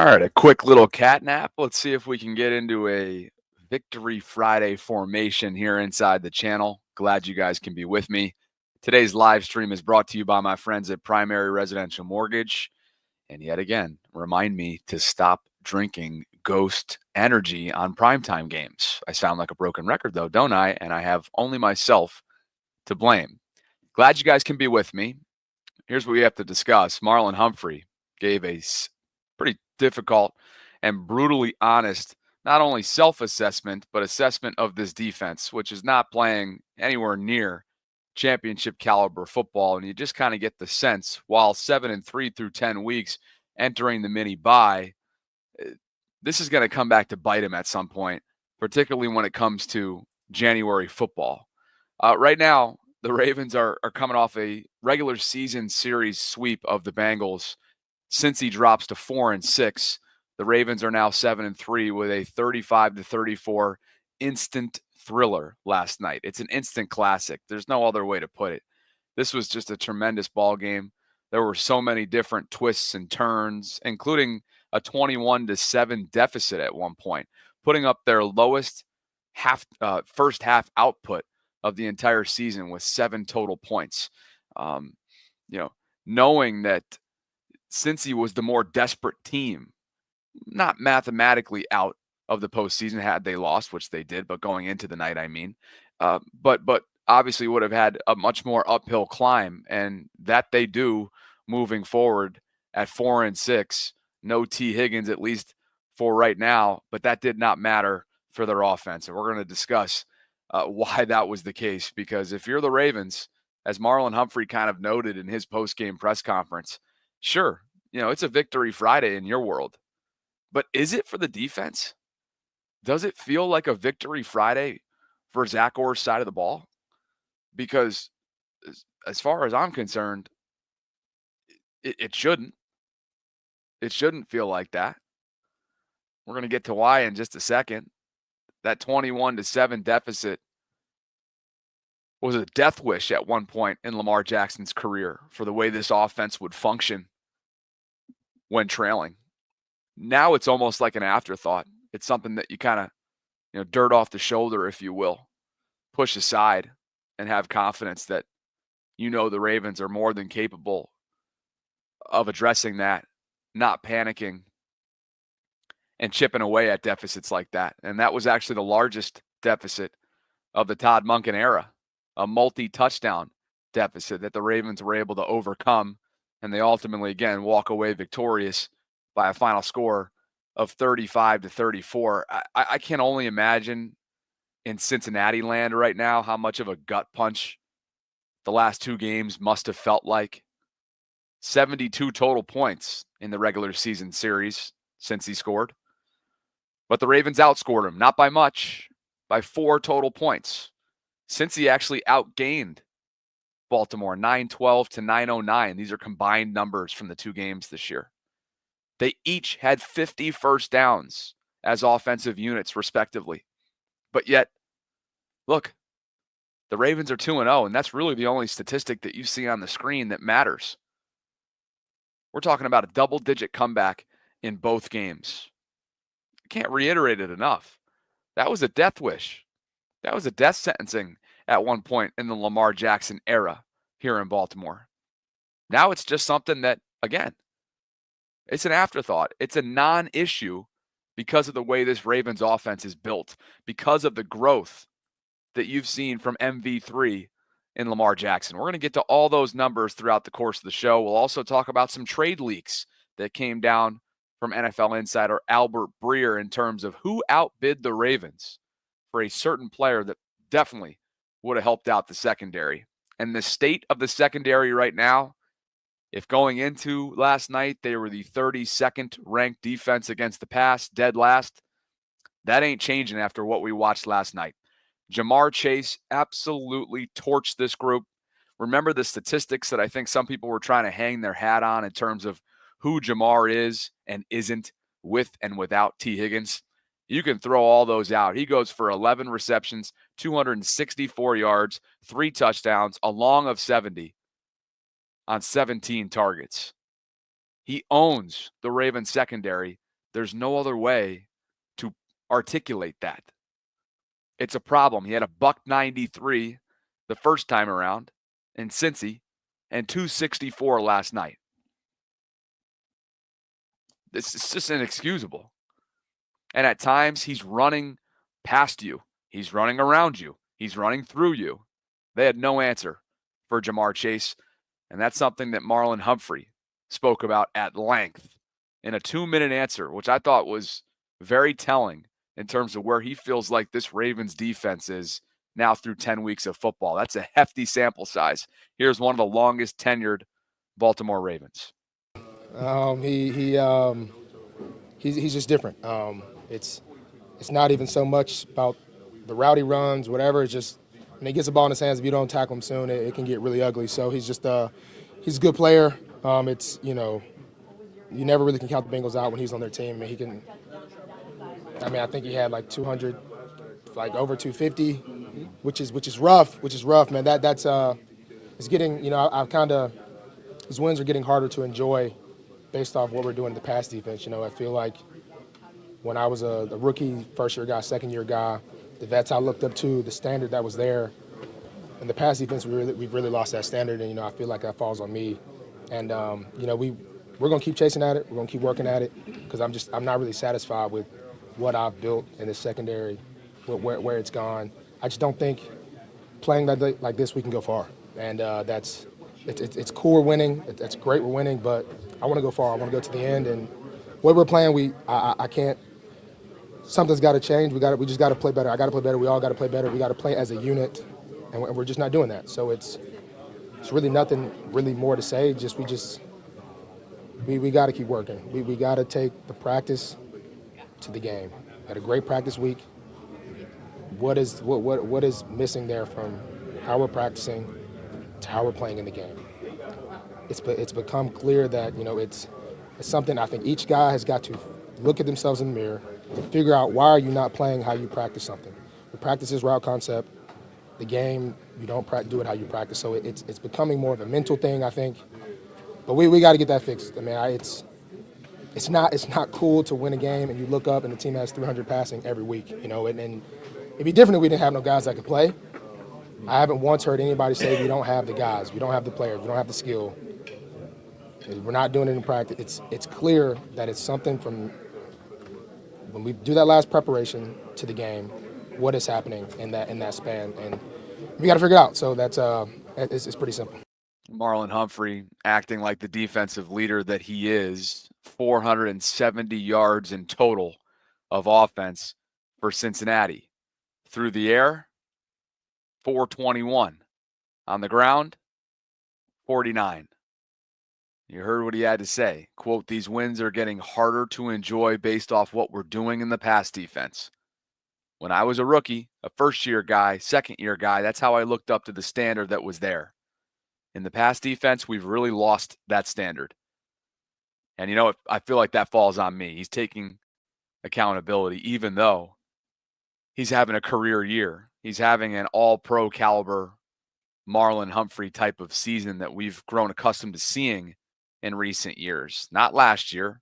All right, a quick little cat nap. Let's see if we can get into a Victory Friday formation here inside the channel. Glad you guys can be with me. Today's live stream is brought to you by my friends at Primary Residential Mortgage. And yet again, remind me to stop drinking Ghost Energy on primetime games. I sound like a broken record though, don't I? And I have only myself to blame. Glad you guys can be with me. Here's what we have to discuss. Marlon Humphrey gave a pretty difficult and brutally honest, not only self-assessment, but assessment of this defense, which is not playing anywhere near championship caliber football. And you just kind of get the sense while 7-3 through 10 weeks entering the mini bye, this is going to come back to bite him at some point, particularly when it comes to January football. Right now, the Ravens are coming off a regular season series sweep of the Bengals. Since he drops to 4-6, the Ravens are now 7-3 with a 35-34 instant thriller last night. It's an instant classic. There's no other way to put it. This was just a tremendous ball game. There were so many different twists and turns, including a 21-7 deficit at one point, putting up their lowest first half output of the entire season with 7 total points. Knowing that Cincy was the more desperate team, not mathematically out of the postseason had they lost, which they did, but going into the night, I mean, but obviously would have had a much more uphill climb, and that they do moving forward at 4-6. No T. Higgins, at least for right now, but that did not matter for their offense, and we're going to discuss why that was the case. Because if you're the Ravens, as Marlon Humphrey kind of noted in his post-game press conference, sure, it's a Victory Friday in your world, but is it for the defense? Does it feel like a Victory Friday for Zach Orr's side of the ball? Because as far as I'm concerned, it shouldn't. It shouldn't feel like that. We're going to get to why in just a second. That 21-7 deficit was a death wish at one point in Lamar Jackson's career for the way this offense would function when trailing. Now it's almost like an afterthought. It's something that you kind of, dirt off the shoulder, if you will, push aside and have confidence that the Ravens are more than capable of addressing that, not panicking, and chipping away at deficits like that. And that was actually the largest deficit of the Todd Monken era, a multi-touchdown deficit that the Ravens were able to overcome, and they ultimately, again, walk away victorious by a final score of 35-34. I can only imagine in Cincinnati land right now how much of a gut punch the last 2 games must have felt like. 72 total points in the regular season series since he scored. But the Ravens outscored him, not by much, by 4 total points. Since he actually outgained Baltimore 912 to 909. These are combined numbers from the 2 games this year. They each had 50 first downs as offensive units, respectively. But yet, look, the Ravens are 2-0, and that's really the only statistic that you see on the screen that matters. We're talking about a double-digit comeback in both games. I can't reiterate it enough. That was a death wish. That was a death sentencing at one point in the Lamar Jackson era here in Baltimore. Now it's just something that, again, it's an afterthought. It's a non-issue because of the way this Ravens offense is built, because of the growth that you've seen from MV3 in Lamar Jackson. We're going to get to all those numbers throughout the course of the show. We'll also talk about some trade leaks that came down from NFL insider Albert Breer in terms of who outbid the Ravens for a certain player that definitely would have helped out the secondary. And the state of the secondary right now, if going into last night, they were the 32nd ranked defense against the pass, dead last, that ain't changing after what we watched last night. Jamar Chase absolutely torched this group. Remember the statistics that I think some people were trying to hang their hat on in terms of who Jamar is and isn't with and without T. Higgins? You can throw all those out. He goes for 11 receptions, 264 yards, 3 touchdowns, a long of 70 on 17 targets. He owns the Ravens secondary There's no other way to articulate that. It's a problem. He had a buck 93 the first time around in Cincy and 264 last night. This is just inexcusable. And at times, he's running past you. He's running around you. He's running through you. They had no answer for Jamar Chase. And that's something that Marlon Humphrey spoke about at length in a 2-minute answer, which I thought was very telling in terms of where he feels like this Ravens defense is now through 10 weeks of football. That's a hefty sample size. Here's one of the longest tenured Baltimore Ravens. He's just different. It's not even so much about the rowdy runs, whatever. It's just when he gets the ball in his hands, if you don't tackle him soon, it can get really ugly. So he's just he's a good player. It's you never really can count the Bengals out when he's on their team. And he can. I mean, I think he had like 200, like over 250, which is rough. Man. That's it's getting. I've kind of his wins are getting harder to enjoy based off what we're doing in the pass defense. I feel like when I was a rookie, first-year guy, second-year guy, the vets I looked up to, the standard that was there. In the pass defense, we've really lost that standard, and, I feel like that falls on me. And, we're going to keep chasing at it. We're going to keep working at it because I'm not really satisfied with what I've built in the secondary, where it's gone. I just don't think playing like this we can go far. And it's cool we're winning. It's great we're winning, but I want to go far. I want to go to the end. And what we're playing, I can't. Something's got to change. We just got to play better. I got to play better. We all got to play better. We got to play as a unit, and we're just not doing that. So it's really nothing really more to say. We got to keep working. We got to take the practice to the game. Had a great practice week. What is missing there from how we're practicing to how we're playing in the game? It's become clear that it's something I think each guy has got to look at themselves in the mirror, figure out why are you not playing how you practice something. The practice is route concept. The game, you don't do it how you practice. So it's becoming more of a mental thing, I think. But we got to get that fixed. I mean, it's not cool to win a game and you look up and the team has 300 passing every week, and it'd be different if we didn't have no guys that could play. I haven't once heard anybody say we don't have the guys, we don't have the players, we don't have the skill. We're not doing it in practice. It's clear that it's something from when we do that last preparation to the game, what is happening in that span, and we got to figure it out. So it's pretty simple. Marlon Humphrey acting like the defensive leader that he is, 470 yards in total of offense for Cincinnati. Through the air, 421. On the ground, 49. You heard what he had to say. Quote, these wins are getting harder to enjoy based off what we're doing in the pass defense. When I was a rookie, a first-year guy, second-year guy, that's how I looked up to the standard that was there. In the pass defense, we've really lost that standard. And I feel like that falls on me. He's taking accountability, even though he's having a career year. He's having an all-pro caliber Marlon Humphrey type of season that we've grown accustomed to seeing in recent years. Not last year.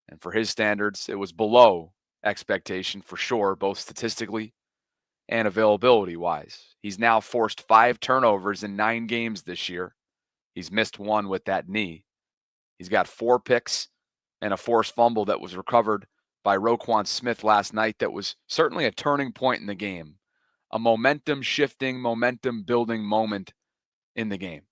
And for his standards, it was below expectation for sure, both statistically and availability-wise. He's now forced 5 turnovers in 9 games this year. He's missed 1 with that knee. He's got 4 picks and a forced fumble that was recovered by Roquan Smith last night that was certainly a turning point in the game, a momentum-shifting, momentum-building moment in the game.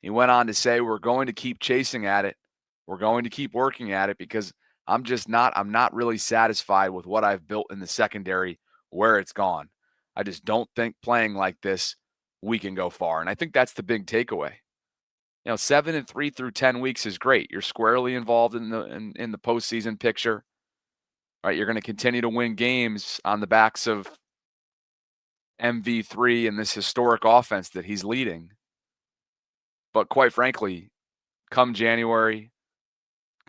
He went on to say, we're going to keep chasing at it. We're going to keep working at it because I'm not really satisfied with what I've built in the secondary, where it's gone. I just don't think playing like this, we can go far. And I think that's the big takeaway. 7-3 through 10 weeks is great. You're squarely involved in the postseason picture. Right? You're going to continue to win games on the backs of MV3 and this historic offense that he's leading. But quite frankly, come January,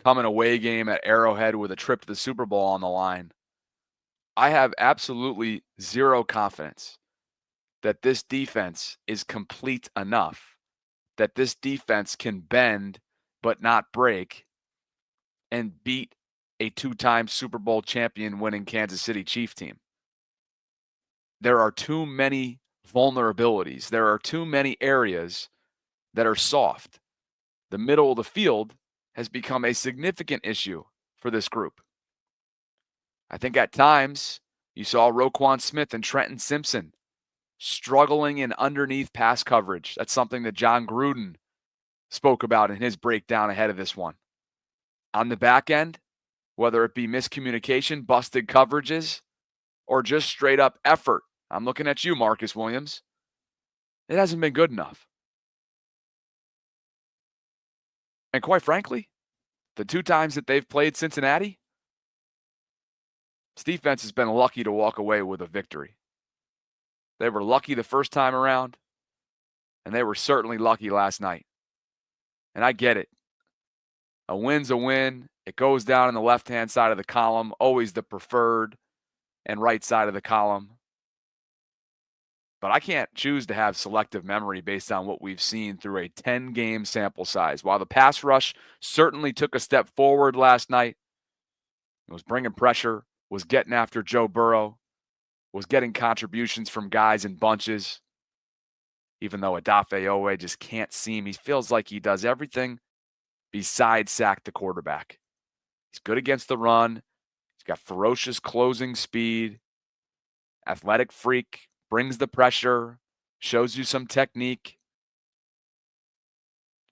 come an away game at Arrowhead with a trip to the Super Bowl on the line, I have absolutely zero confidence that this defense is complete enough, that this defense can bend but not break and beat a two-time Super Bowl champion winning Kansas City Chief team. There are too many vulnerabilities. There are too many areas that are soft. The middle of the field has become a significant issue for this group. I think at times you saw Roquan Smith and Trenton Simpson struggling in underneath pass coverage. That's something that John Gruden spoke about in his breakdown ahead of this one. On the back end, whether it be miscommunication, busted coverages, or just straight up effort, I'm looking at you, Marcus Williams. It hasn't been good enough. And quite frankly, the two times that they've played Cincinnati, this defense has been lucky to walk away with a victory. They were lucky the first time around, and they were certainly lucky last night. And I get it. A win's a win. It goes down on the left-hand side of the column, always the preferred and right side of the column. But I can't choose to have selective memory based on what we've seen through a 10-game sample size. While the pass rush certainly took a step forward last night, it was bringing pressure, was getting after Joe Burrow, was getting contributions from guys in bunches, even though Odafe just can't seem. He feels like he does everything besides sack the quarterback. He's good against the run. He's got ferocious closing speed, athletic freak, brings the pressure, shows you some technique,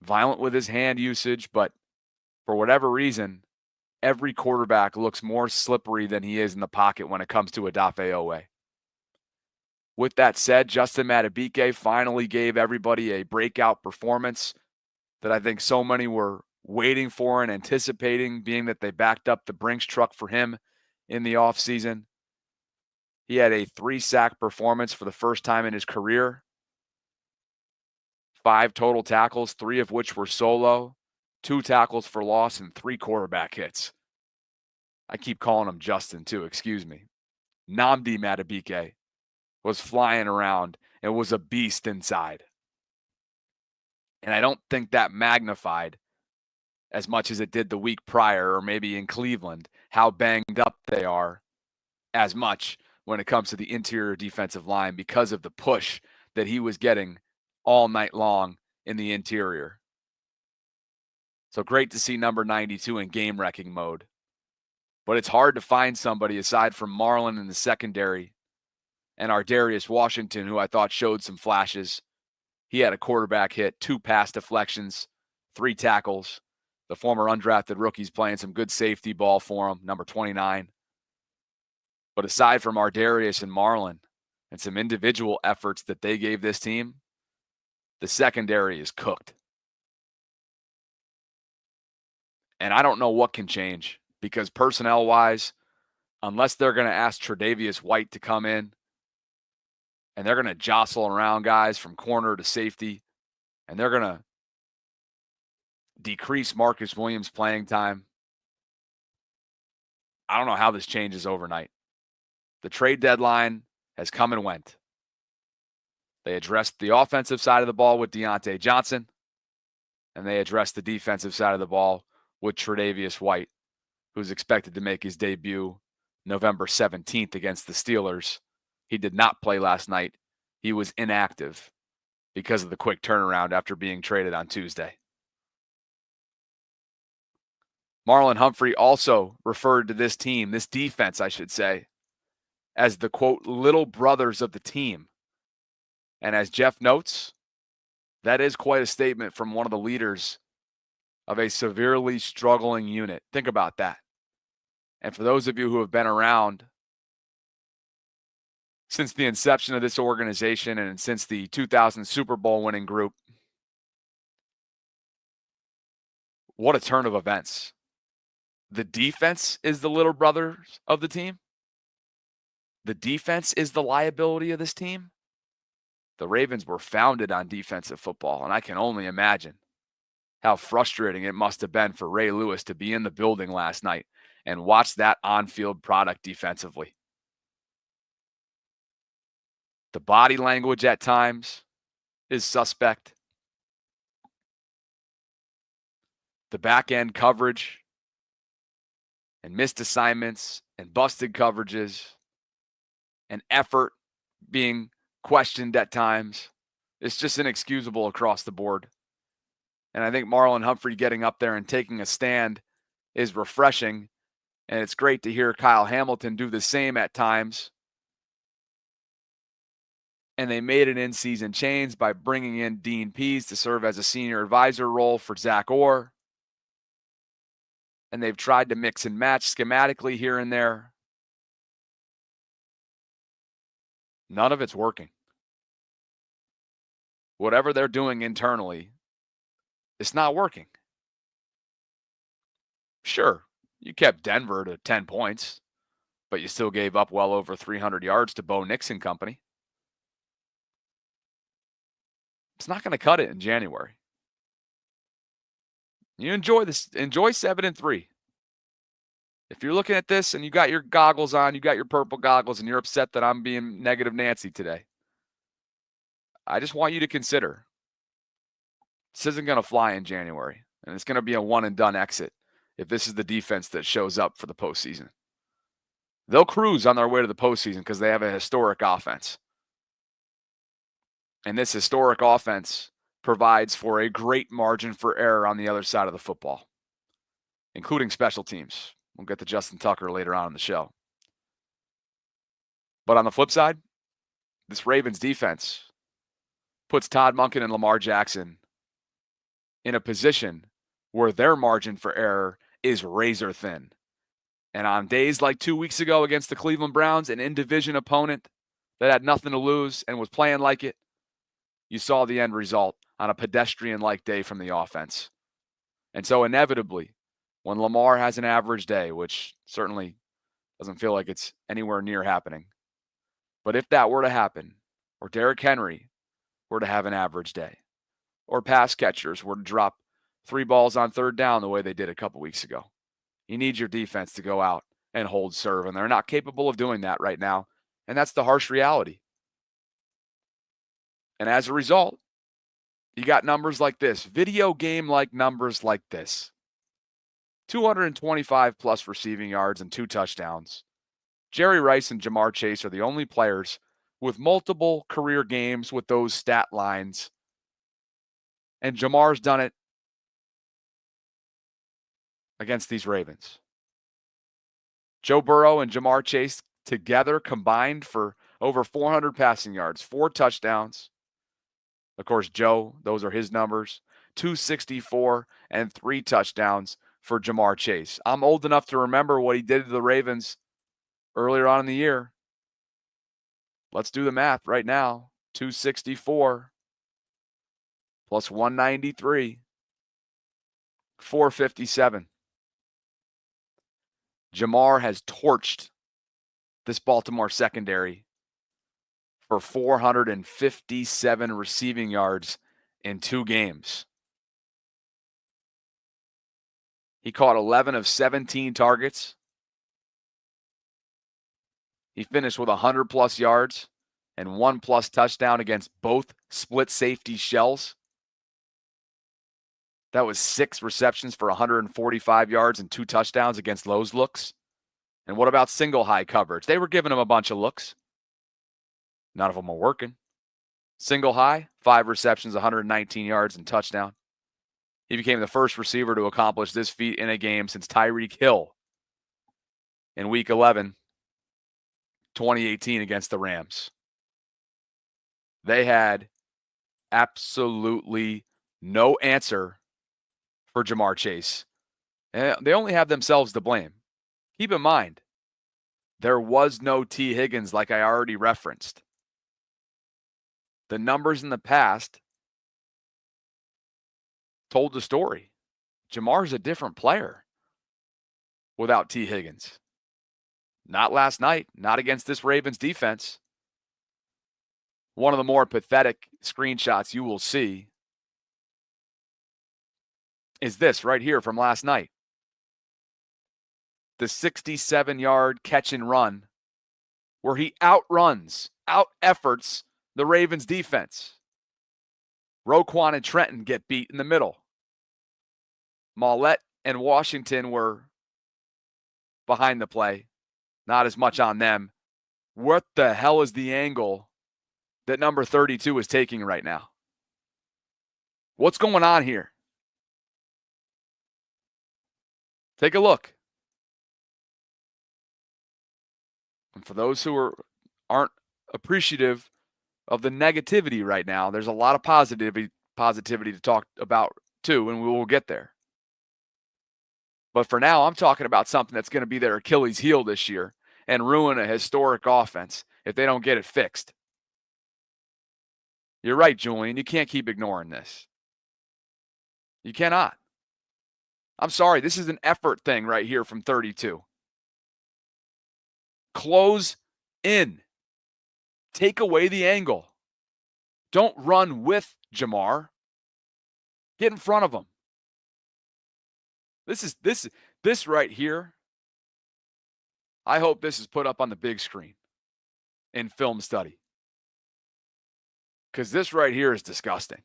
violent with his hand usage, but for whatever reason, every quarterback looks more slippery than he is in the pocket when it comes to Odafe. With that said, Justin Madubuike finally gave everybody a breakout performance that I think so many were waiting for and anticipating, being that they backed up the Brinks truck for him in the offseason. He had a 3-sack performance for the first time in his career. 5 total tackles, 3 of which were solo, 2 tackles for loss, and 3 quarterback hits. I keep calling him Justin too, excuse me. Nnamdi Madubuike was flying around and was a beast inside. And I don't think that magnified as much as it did the week prior, or maybe in Cleveland, how banged up they are as much when it comes to the interior defensive line because of the push that he was getting all night long in the interior. So great to see number 92 in game-wrecking mode. But it's hard to find somebody aside from Marlon in the secondary and Ardarius Washington, who I thought showed some flashes. He had a quarterback hit, 2 pass deflections, 3 tackles. The former undrafted rookie's playing some good safety ball for him, number 29. But aside from Ardarius and Marlon and some individual efforts that they gave this team, the secondary is cooked. And I don't know what can change because personnel-wise, unless they're going to ask Tre'Davious White to come in and they're going to jostle around guys from corner to safety and they're going to decrease Marcus Williams' playing time, I don't know how this changes overnight. The trade deadline has come and went. They addressed the offensive side of the ball with Deontay Johnson, and they addressed the defensive side of the ball with Tre'Davious White, who's expected to make his debut November 17th against the Steelers. He did not play last night. He was inactive because of the quick turnaround after being traded on Tuesday. Marlon Humphrey also referred to this team, this defense, I should say, as the, quote, little brothers of the team. And as Jeff notes, that is quite a statement from one of the leaders of a severely struggling unit. Think about that. And for those of you who have been around since the inception of this organization and since the 2000 Super Bowl winning group, what a turn of events. The defense is the little brothers of the team. The defense is the liability of this team. The Ravens were founded on defensive football, and I can only imagine how frustrating it must have been for Ray Lewis to be in the building last night and watch that on-field product defensively. The body language at times is suspect. The back-end coverage and missed assignments and busted coverages and effort being questioned at times. It's just inexcusable across the board. And I think Marlon Humphrey getting up there and taking a stand is refreshing. And it's great to hear Kyle Hamilton do the same at times. And they made an in-season change by bringing in Dean Pease to serve as a senior advisor role for Zach Orr. And they've tried to mix and match schematically here and there. None of it's working. Whatever they're doing internally, it's not working. Sure, you kept Denver to 10 points, but you still gave up well over 300 yards to Bo Nix and company. It's not going to cut it in January. You enjoy 7-3. If you're looking at this and you got your goggles on, you got your purple goggles, and you're upset that I'm being negative Nancy today, I just want you to consider this isn't going to fly in January, and it's going to be a one-and-done exit if this is the defense that shows up for the postseason. They'll cruise on their way to the postseason because they have a historic offense. And this historic offense provides for a great margin for error on the other side of the football, including special teams. We'll get to Justin Tucker later on in the show. But on the flip side, this Ravens defense puts Todd Monken and Lamar Jackson in a position where their margin for error is razor thin. And on days like 2 weeks ago against the Cleveland Browns, an in-division opponent that had nothing to lose and was playing like it, you saw the end result on a pedestrian-like day from the offense. And so inevitably, when Lamar has an average day, which certainly doesn't feel like it's anywhere near happening, but if that were to happen, or Derrick Henry were to have an average day, or pass catchers were to drop 3 balls on third down the way they did a couple weeks ago, you need your defense to go out and hold serve, and they're not capable of doing that right now, and that's the harsh reality. And as a result, you got numbers like this, video game-like numbers like this. 225-plus receiving yards and 2 touchdowns. Jerry Rice and Jamar Chase are the only players with multiple career games with those stat lines. And Jamar's done it against these Ravens. Joe Burrow and Jamar Chase together combined for over 400 passing yards, 4 touchdowns. Of course, Joe, those are his numbers. 264 and 3 touchdowns for Jamar Chase. I'm old enough to remember what he did to the Ravens earlier on in the year. Let's do the math right now. 264 plus 193, 457. Jamar has torched this Baltimore secondary for 457 receiving yards in 2 games. He caught 11 of 17 targets. He finished with 100-plus yards and 1+ touchdown against both split safety shells. That was 6 receptions for 145 yards and 2 touchdowns against those looks. And what about single high coverage? They were giving him a bunch of looks. None of them were working. Single high, 5 receptions, 119 yards and touchdown. He became the first receiver to accomplish this feat in a game since Tyreek Hill in Week 11, 2018 against the Rams. They had absolutely no answer for Jamar Chase. And they only have themselves to blame. Keep in mind, there was no T. Higgins like I already referenced. The numbers in the past told the story. Jamar's a different player without T. Higgins. Not last night, not against this Ravens defense. One of the more pathetic screenshots you will see is this right here from last night. The 67-yard catch and run where he out-efforts the Ravens defense. Roquan and Trenton get beat in the middle. Mollett and Washington were behind the play, not as much on them. What the hell is the angle that number 32 is taking right now? What's going on here? Take a look. And for those who aren't appreciative of the negativity right now, there's a lot of positivity to talk about too, and we will get there. But for now, I'm talking about something that's going to be their Achilles heel this year and ruin a historic offense if they don't get it fixed. You're right, Julian. You can't keep ignoring this. You cannot. I'm sorry. This is an effort thing right here from 32. Close in. Take away the angle. Don't run with Jamar. Get in front of him. This right here, I hope this is put up on the big screen in film study. Because this right here is disgusting.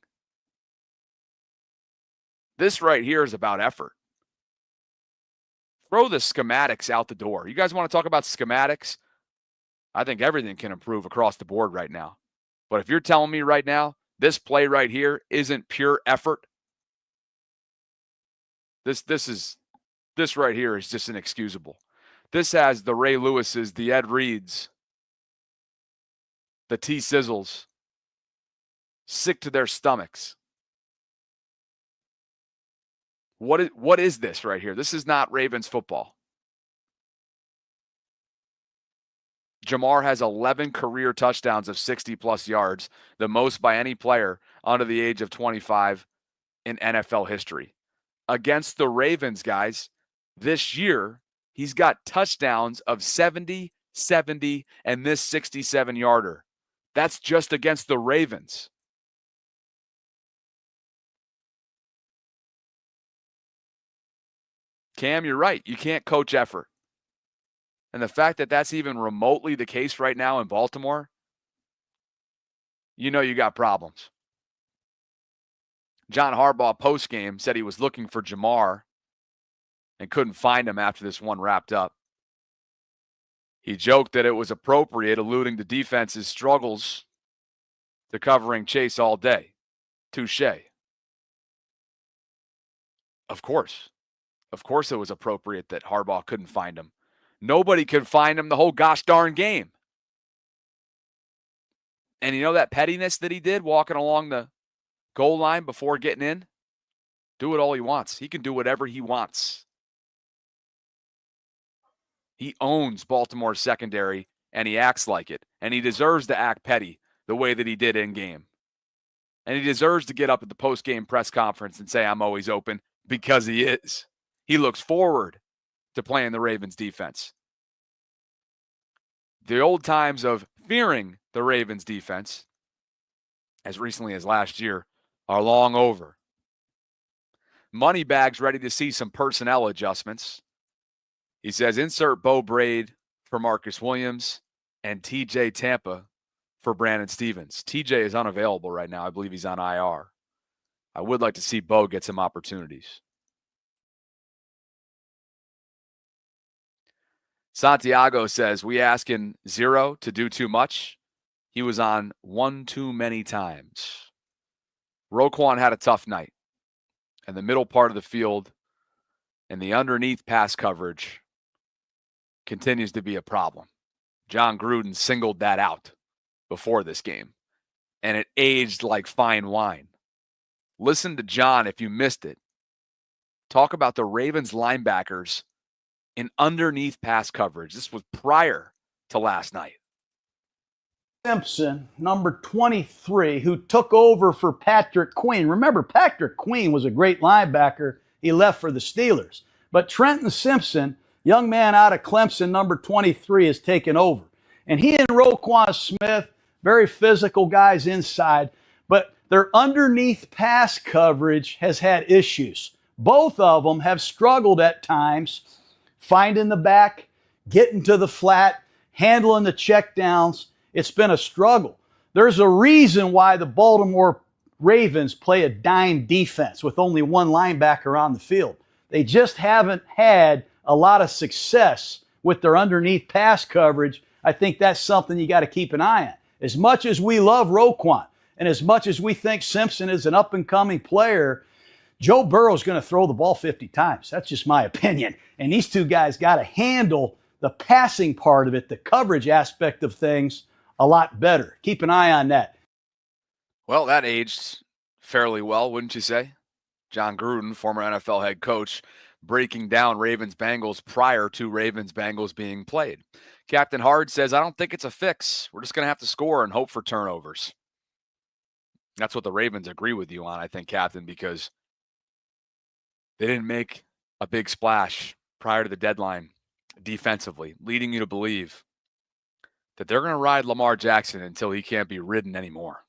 This right here is about effort. Throw the schematics out the door. You guys want to talk about schematics? I think everything can improve across the board right now. But if you're telling me right now, this play right here isn't pure effort, this right here is just inexcusable. This has the Ray Lewises, the Ed Reeds, the T Sizzles sick to their stomachs. What is this right here? This is not Ravens football. Jamar has 11 career touchdowns of 60-plus yards, the most by any player under the age of 25 in NFL history. Against the Ravens, guys, this year, he's got touchdowns of 70, 70, and this 67-yarder. That's just against the Ravens. Cam, you're right. You can't coach effort. And the fact that that's even remotely the case right now in Baltimore, you know you got problems. John Harbaugh postgame said he was looking for Jamar and couldn't find him after this one wrapped up. He joked that it was appropriate, alluding to defense's struggles to covering Chase all day. Touché. Of course. Of course it was appropriate that Harbaugh couldn't find him. Nobody could find him the whole gosh darn game. And you know that pettiness that he did walking along the goal line before getting in? Do it all he wants. He can do whatever he wants. He owns Baltimore's secondary, and he acts like it. And he deserves to act petty the way that he did in game. And he deserves to get up at the post-game press conference and say, I'm always open, because he is. He looks forward to playing the Ravens defense. The old times of fearing the Ravens defense, as recently as last year, are long over. Moneybag's ready to see some personnel adjustments. He says, insert Bo Braid for Marcus Williams and TJ Tampa for Brandon Stevens. TJ is unavailable right now. I believe he's on IR. I would like to see Bo get some opportunities. Santiago says, we asking Zero to do too much. He was on one too many times. Roquan had a tough night. And the middle part of the field and the underneath pass coverage continues to be a problem. John Gruden singled that out before this game. And it aged like fine wine. Listen to John if you missed it. Talk about the Ravens linebackers in underneath pass coverage. This was prior to last night. Simpson, number 23, who took over for Patrick Queen. Remember, Patrick Queen was a great linebacker. He left for the Steelers. But Trenton Simpson, young man out of Clemson, number 23, has taken over. And he and Roquan Smith, very physical guys inside, but their underneath pass coverage has had issues. Both of them have struggled at times finding the back, getting to the flat, handling the checkdowns. It's been a struggle. There's a reason why the Baltimore Ravens play a dime defense with only one linebacker on the field. They just haven't had a lot of success with their underneath pass coverage, I think that's something you got to keep an eye on. As much as we love Roquan and as much as we think Simpson is an up-and-coming player, Joe Burrow's going to throw the ball 50 times. That's just my opinion. And these two guys got to handle the passing part of it, the coverage aspect of things, a lot better. Keep an eye on that. Well, that aged fairly well, wouldn't you say? John Gruden, former NFL head coach, breaking down Ravens-Bengals prior to Ravens-Bengals being played. Captain Hard says, I don't think it's a fix. We're just going to have to score and hope for turnovers. That's what the Ravens agree with you on, I think, Captain, because they didn't make a big splash prior to the deadline defensively, leading you to believe that they're going to ride Lamar Jackson until he can't be ridden anymore.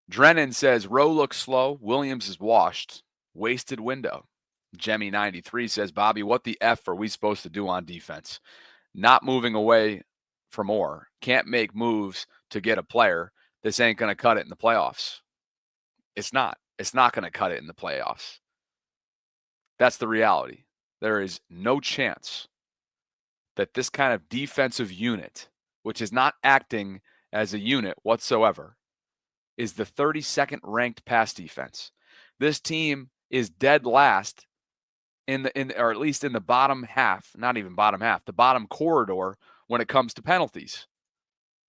Drennan says, Rowe looks slow. Williams is washed. Wasted window. Jemmy93 says, Bobby, what the F are we supposed to do on defense? Not moving away for more. Can't make moves to get a player. This ain't going to cut it in the playoffs. It's not. It's not going to cut it in the playoffs. That's the reality. There is no chance that this kind of defensive unit, which is not acting as a unit whatsoever, is the 32nd ranked pass defense. This team is dead last or at least in the bottom half, not even bottom half, the bottom corridor when it comes to penalties.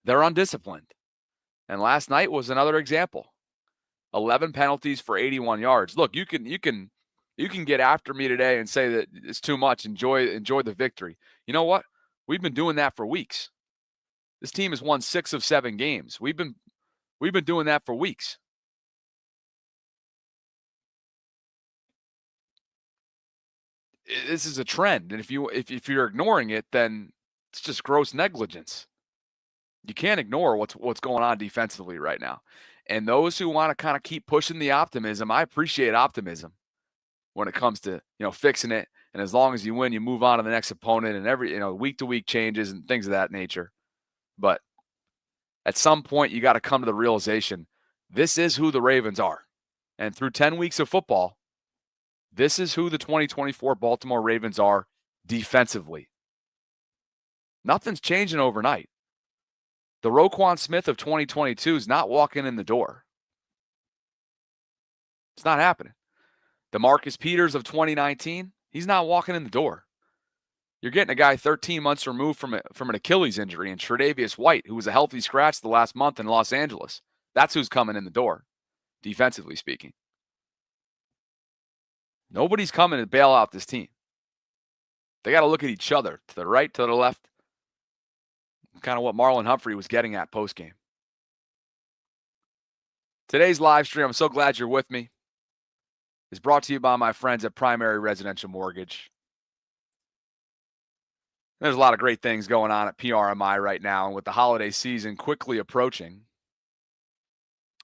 They're undisciplined. And last night was another example. 11 penalties for 81 yards. Look, you can get after me today and say that it's too much. Enjoy the victory. You know what? We've been doing that for weeks. This team has won 6 of 7 games. We've been doing that for weeks. This is a trend, and if you're ignoring it, then it's just gross negligence. You can't ignore what's going on defensively right now. And those who want to kind of keep pushing the optimism, I appreciate optimism when it comes to, fixing it. And as long as you win, you move on to the next opponent and every, week to week changes and things of that nature. But at some point, you got to come to the realization, this is who the Ravens are. And through 10 weeks of football, this is who the 2024 Baltimore Ravens are defensively. Nothing's changing overnight. The Roquan Smith of 2022 is not walking in the door. It's not happening. The Marcus Peters of 2019, he's not walking in the door. You're getting a guy 13 months removed from an Achilles injury, and Tre'Davious White, who was a healthy scratch the last month in Los Angeles. That's who's coming in the door, defensively speaking. Nobody's coming to bail out this team. They got to look at each other, to the right, to the left. Kind of what Marlon Humphrey was getting at postgame. Today's live stream, I'm so glad you're with me, is brought to you by my friends at Primary Residential Mortgage. There's a lot of great things going on at PRMI right now, and with the holiday season quickly approaching,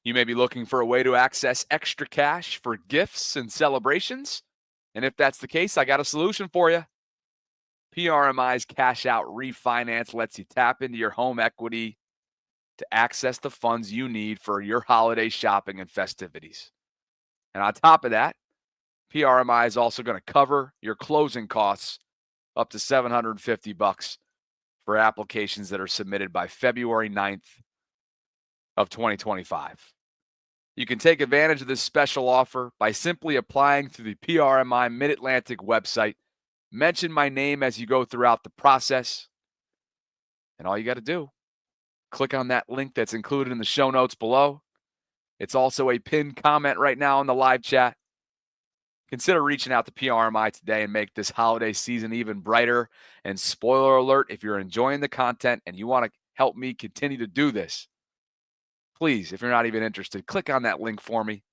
you may be looking for a way to access extra cash for gifts and celebrations. And if that's the case, I got a solution for you. PRMI's Cash Out Refinance lets you tap into your home equity to access the funds you need for your holiday shopping and festivities. And on top of that, PRMI is also going to cover your closing costs up to $750 for applications that are submitted by February 9th of 2025. You can take advantage of this special offer by simply applying through the PRMI Mid-Atlantic website. Mention my name as you go throughout the process. And all you got to do, click on that link that's included in the show notes below. It's also a pinned comment right now in the live chat. Consider reaching out to PRMI today and make this holiday season even brighter. And spoiler alert, if you're enjoying the content and you want to help me continue to do this, please, if you're not even interested, click on that link for me.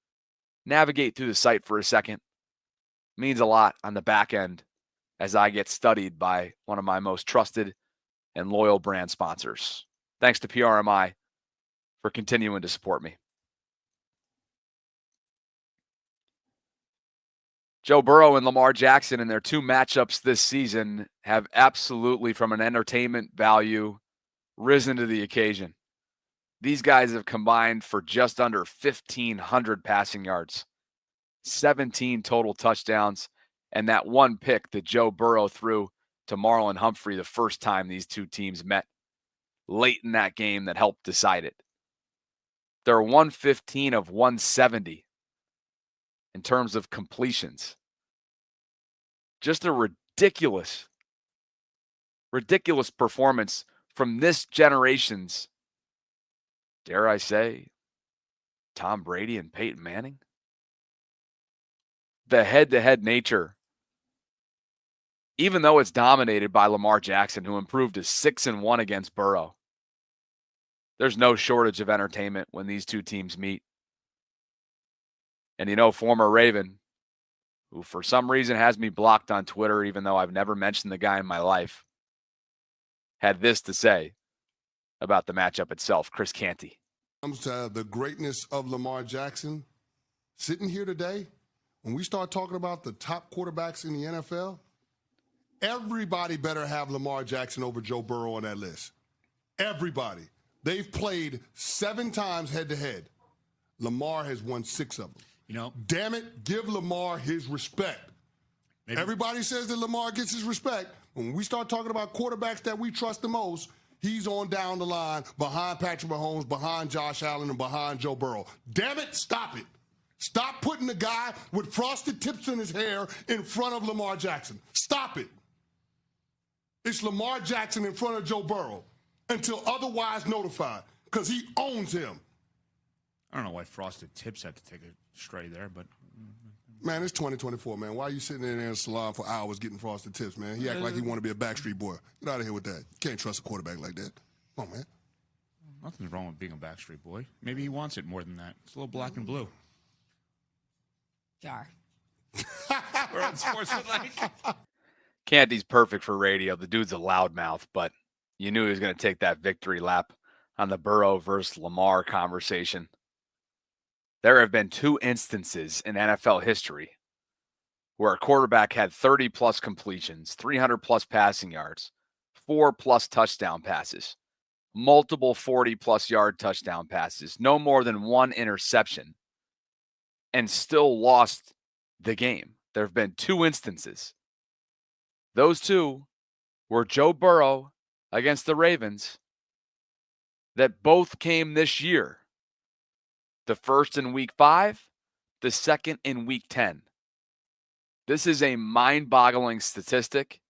Navigate through the site for a second. It means a lot on the back end as I get studied by one of my most trusted and loyal brand sponsors. Thanks to PRMI for continuing to support me. Joe Burrow and Lamar Jackson in their 2 matchups this season have absolutely, from an entertainment value, risen to the occasion. These guys have combined for just under 1,500 passing yards, 17 total touchdowns, and that one pick that Joe Burrow threw to Marlon Humphrey the first time these two teams met late in that game that helped decide it. They're 115 of 170 in terms of completions. Just a ridiculous performance from this generation's, dare I say, Tom Brady and Peyton Manning. The head-to-head nature, even though it's dominated by Lamar Jackson, who improved to 6-1 against Burrow, there's no shortage of entertainment when these two teams meet. And former Raven, who for some reason has me blocked on Twitter, even though I've never mentioned the guy in my life, had this to say about the matchup itself. Chris Canty. Comes to the greatness of Lamar Jackson, sitting here today, when we start talking about the top quarterbacks in the NFL, everybody better have Lamar Jackson over Joe Burrow on that list. Everybody. They've played 7 times head-to-head. Lamar has won 6 of them. Damn it, give Lamar his respect. Maybe. Everybody says that Lamar gets his respect. When we start talking about quarterbacks that we trust the most, he's on down the line behind Patrick Mahomes, behind Josh Allen, and behind Joe Burrow. Damn it, stop it. Stop putting the guy with frosted tips in his hair in front of Lamar Jackson. Stop it. It's Lamar Jackson in front of Joe Burrow until otherwise notified, because he owns him. I don't know why frosted tips had to take a stray there, but... Man, it's 2024, man. Why are you sitting in a salon for hours getting frosted tips, man? He act like he want to be a Backstreet Boy. Get out of here with that. You can't trust a quarterback like that. Come on, man. Nothing's wrong with being a Backstreet Boy. Maybe he wants it more than that. It's a little black and blue. Jar. We're on Sports Tonight. Canty's perfect for radio. The dude's a loudmouth, but you knew he was going to take that victory lap on the Burrow versus Lamar conversation. There have been 2 instances in NFL history where a quarterback had 30-plus completions, 300-plus passing yards, 4-plus touchdown passes, multiple 40-plus yard touchdown passes, no more than 1 interception, and still lost the game. There have been 2 instances. Those 2 were Joe Burrow against the Ravens that both came this year. The first in week 5, the second in week 10. This is a mind-boggling statistic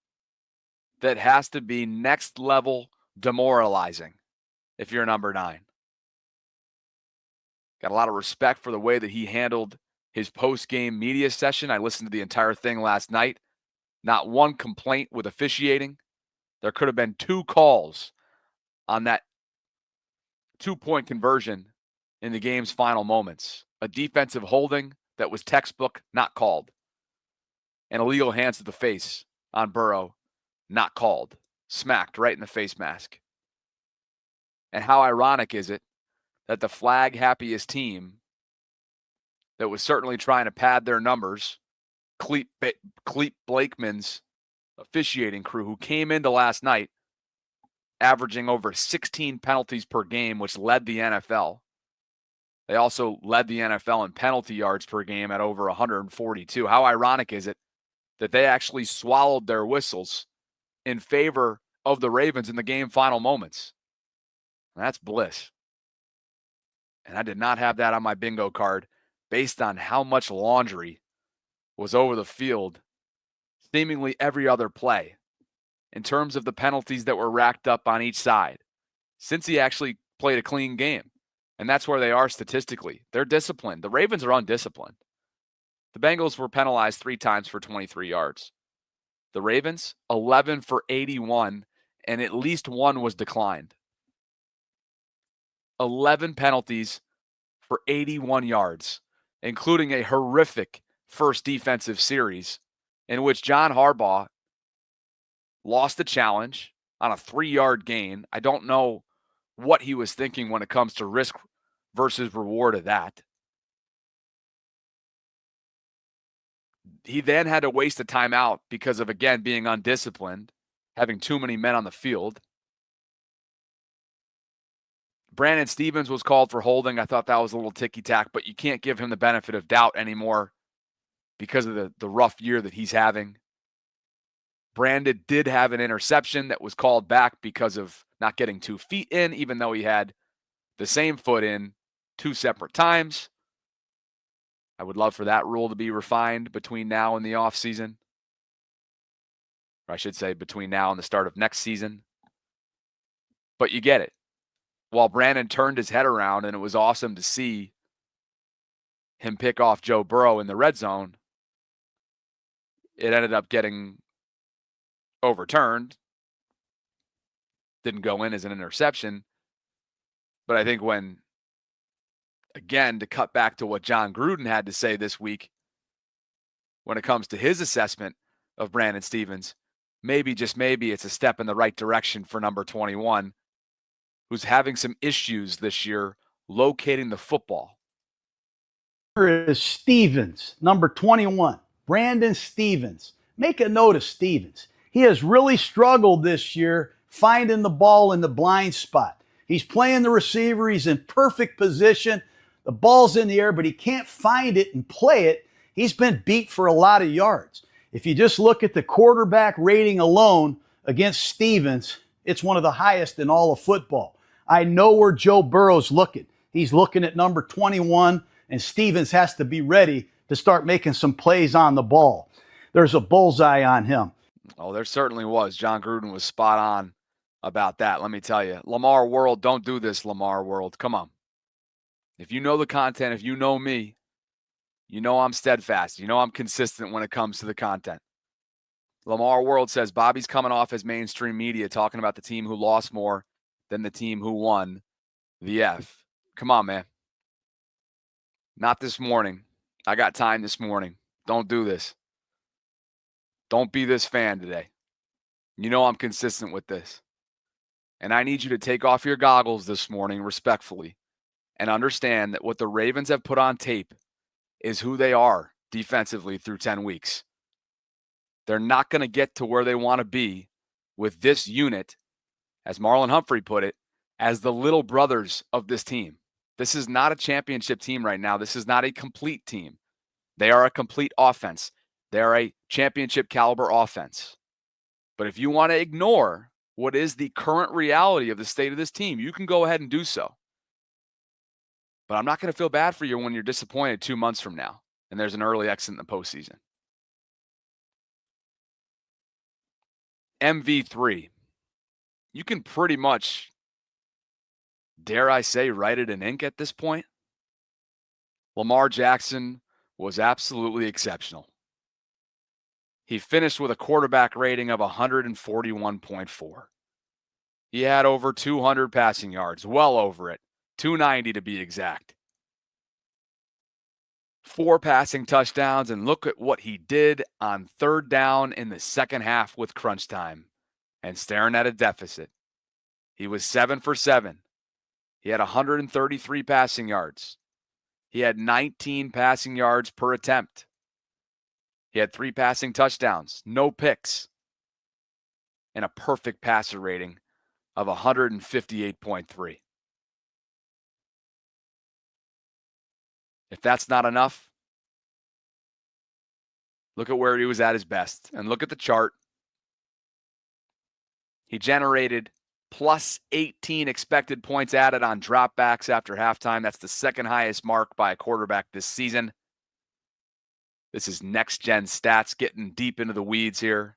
that has to be next level demoralizing if you're number 9. Got a lot of respect for the way that he handled his post-game media session. I listened to the entire thing last night. Not one complaint with officiating. There could have been 2 calls on that 2-point conversion in the game's final moments. A defensive holding that was textbook, not called. An illegal hands to the face on Burrow, not called. Smacked right in the face mask. And how ironic is it that the flag happiest team that was certainly trying to pad their numbers, Cleet Blakeman's officiating crew, who came into last night averaging over 16 penalties per game, which led the NFL. They also led the NFL in penalty yards per game at over 142. How ironic is it that they actually swallowed their whistles in favor of the Ravens in the game final moments? That's bliss. And I did not have that on my bingo card based on how much laundry was over the field seemingly every other play in terms of the penalties that were racked up on each side. Since he actually played a clean game. And that's where they are statistically. They're disciplined. The Ravens are undisciplined. The Bengals were penalized 3 times for 23 yards. The Ravens, 11 for 81, and at least 1 was declined. 11 penalties for 81 yards, including a horrific first defensive series in which John Harbaugh lost the challenge on a 3-yard gain. I don't know what he was thinking when it comes to risk versus reward of that. He then had to waste a timeout because of, again, being undisciplined, having too many men on the field. Brandon Stevens was called for holding. I thought that was a little ticky-tack, but you can't give him the benefit of doubt anymore because of the rough year that he's having. Brandon did have an interception that was called back because of not getting 2 feet in, even though he had the same foot in 2 separate times. I would love for that rule to be refined between now and the offseason. Or I should say between now and the start of next season. But you get it. While Brandon turned his head around, and it was awesome to see him pick off Joe Burrow in the red zone, it ended up getting overturned. Didn't go in as an interception. But I think when, again, to cut back to what John Gruden had to say this week, when it comes to his assessment of Brandon Stephens, maybe, just maybe, it's a step in the right direction for number 21, who's having some issues this year locating the football. Here is Stephens, number 21, Brandon Stephens. Make a note of Stephens. He has really struggled this year finding the ball in the blind spot. He's playing the receiver. He's in perfect position. The ball's in the air, but he can't find it and play it. He's been beat for a lot of yards. If you just look at the quarterback rating alone against Stephens, it's one of the highest in all of football. I know where Joe Burrow's looking. He's looking at number 21, and Stephens has to be ready to start making some plays on the ball. There's a bullseye on him. Oh, there certainly was. John Gruden was spot on about that, let me tell you. Lamar World, don't do this, Lamar World. Come on. If you know the content, if you know me, you know I'm steadfast. You know I'm consistent when it comes to the content. Lamar World says Bobby's coming off as mainstream media talking about the team who lost more than the team who won the F. Come on, man. Not this morning. I got time this morning. Don't do this. Don't be this fan today. You know I'm consistent with this. And I need you to take off your goggles this morning respectfully and understand that what the Ravens have put on tape is who they are defensively through 10 weeks. They're not going to get to where they want to be with this unit, as Marlon Humphrey put it, as the little brothers of this team. This is not a championship team right now. This is not a complete team. They are a complete offense. They are a championship caliber offense. But if you want to ignore what is the current reality of the state of this team, you can go ahead and do so. But I'm not going to feel bad for you when you're disappointed 2 months from now and there's an early exit in the postseason. MV3. You can pretty much, dare I say, write it in ink at this point. Lamar Jackson was absolutely exceptional. He finished with a quarterback rating of 141.4. He had over 200 passing yards, well over it, 290 to be exact. 4 passing touchdowns, and look at what he did on third down in the second half with crunch time and staring at a deficit. He was 7 for 7. He had 133 passing yards. He had 19 passing yards per attempt. He had 3 passing touchdowns, no picks, and a perfect passer rating of 158.3. If that's not enough, look at where he was at his best and look at the chart. He generated plus 18 expected points added on dropbacks after halftime. That's the second highest mark by a quarterback this season. This is next-gen stats getting deep into the weeds here.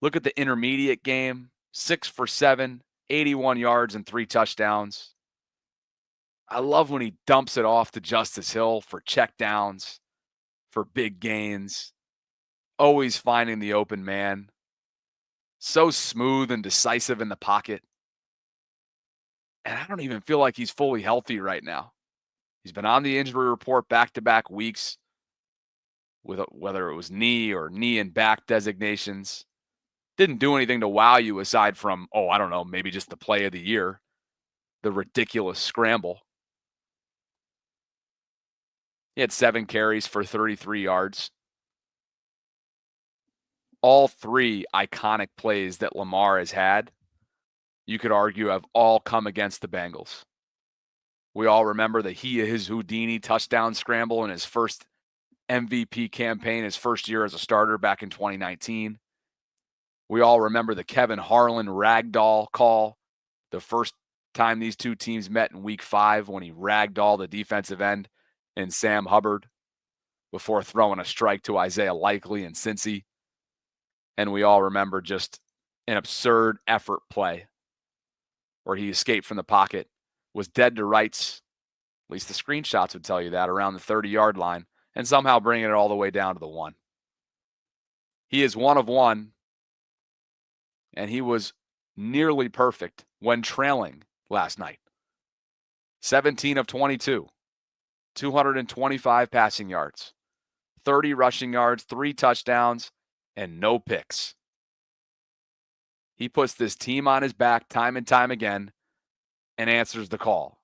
Look at the intermediate game, 6 for 7, 81 yards and 3 touchdowns. I love when he dumps it off to Justice Hill for checkdowns, for big gains, always finding the open man. So smooth and decisive in the pocket. And I don't even feel like he's fully healthy right now. He's been on the injury report back-to-back weeks, with whether it was knee or knee and back designations. Didn't do anything to wow you aside from, I don't know, maybe just the play of the year, the ridiculous scramble. He had 7 carries for 33 yards. All 3 iconic plays that Lamar has had, you could argue, have all come against the Bengals. We all remember the his Houdini touchdown scramble in his first MVP campaign his first year as a starter back in 2019. We all remember the Kevin Harlan ragdoll call the first time these two teams met in week 5 when he ragdolled the defensive end and Sam Hubbard before throwing a strike to Isaiah Likely and Cincy. And we all remember just an absurd effort play where he escaped from the pocket, was dead to rights, at least the screenshots would tell you that, around the 30-yard line, and somehow bringing it all the way down to the 1. He is 1 of 1, and he was nearly perfect when trailing last night. 17 of 22, 225 passing yards, 30 rushing yards, 3 touchdowns, and no picks. He puts this team on his back time and time again and answers the call.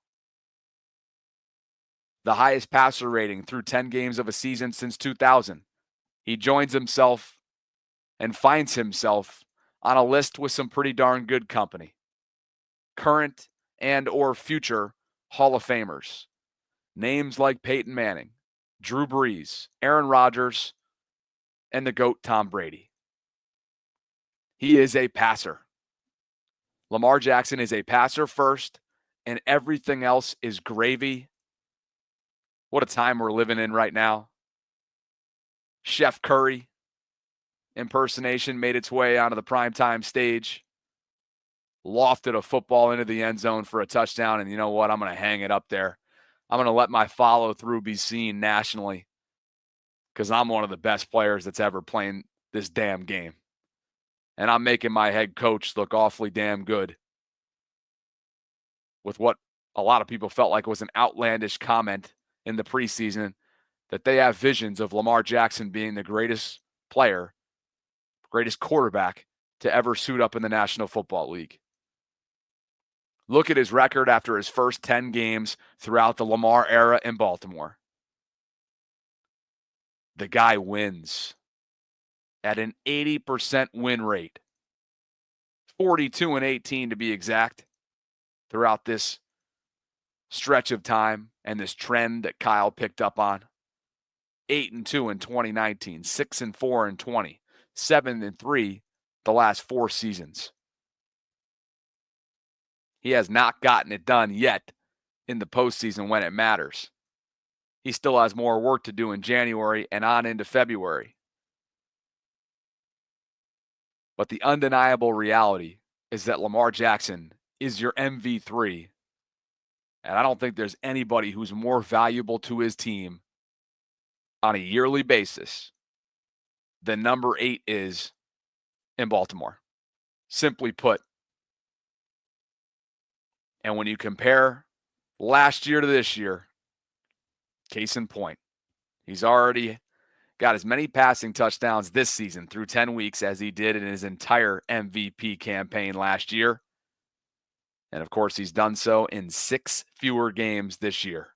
The highest passer rating through 10 games of a season since 2000. He joins himself and finds himself on a list with some pretty darn good company. Current and or future Hall of Famers. Names like Peyton Manning, Drew Brees, Aaron Rodgers, and the GOAT Tom Brady. He is a passer. Lamar Jackson is a passer first, and everything else is gravy. What a time we're living in right now. Chef Curry impersonation made its way onto the primetime stage. Lofted a football into the end zone for a touchdown, and you know what? I'm going to hang it up there. I'm going to let my follow-through be seen nationally because I'm one of the best players that's ever playing this damn game. And I'm making my head coach look awfully damn good with what a lot of people felt like was an outlandish comment in the preseason, that they have visions of Lamar Jackson being the greatest player, greatest quarterback to ever suit up in the National Football League. Look at his record after his first 10 games throughout the Lamar era in Baltimore. The guy wins at an 80% win rate. 42-18 to be exact throughout this stretch of time and this trend that Kyle picked up on. 8-2 in 2019, 6-4 in 20, 7-3 the last 4 seasons. He has not gotten it done yet in the postseason when it matters. He still has more work to do in January and on into February. But the undeniable reality is that Lamar Jackson is your MV3. And I don't think there's anybody who's more valuable to his team on a yearly basis than number 8 is in Baltimore. Simply put. And when you compare last year to this year, case in point, he's already got as many passing touchdowns this season through 10 weeks as he did in his entire MVP campaign last year. And of course, he's done so in 6 fewer games this year.